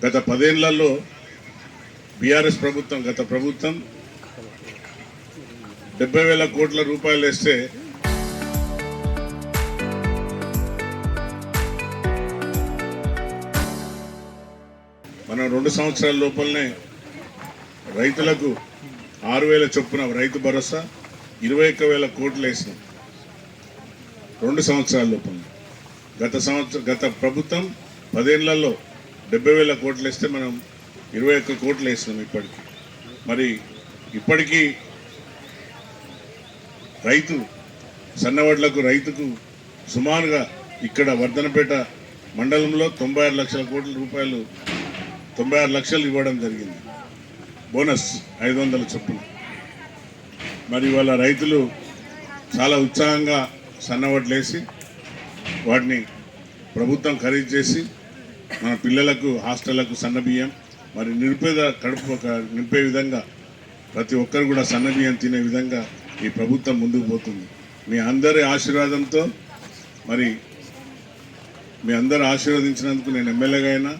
గత 10 ఏళ్లలో బీఆర్ఎస్ ప్రభుత్వం గత ప్రభుత్వం 70,000 కోట్ల రూపాయలు వేస్తే మనం 2 సంవత్సరాల లోపలనే రైతులకు 6,000 చొప్పున రైతు భరోసా 21,000 కోట్లు వేసినాం 2 సంవత్సరాల లోపల. గత ప్రభుత్వం 10 ఏళ్లలో 70,000 కోట్లు వేస్తే మనం 21 కోట్లు వేసినాం ఇప్పటికి. మరి ఇప్పటికీ రైతు సన్నవడ్లకు రైతుకు సుమారుగా ఇక్కడ వర్ధనపేట మండలంలో 96 లక్షల కోట్ల రూపాయలు 96 లక్షలు ఇవ్వడం జరిగింది, బోనస్ 500 చొప్పున. మరి వాళ్ళ రైతులు చాలా ఉత్సాహంగా సన్నవడ్లు వేసి వాటిని ప్రభుత్వం ఖరీదు చేసి మన పిల్లలకు హాస్టళ్లకు సన్నబియ్యం, మరి నిరుపేద కడుపు నింపే విధంగా ప్రతి ఒక్కరు కూడా సన్నబియ్యం తినే విధంగా ఈ ప్రభుత్వం ముందుకు పోతుంది. మీ అందరి ఆశీర్వాదంతో, మరి మీ అందరు ఆశీర్వదించినందుకు నేను ఎమ్మెల్యేగా అయినా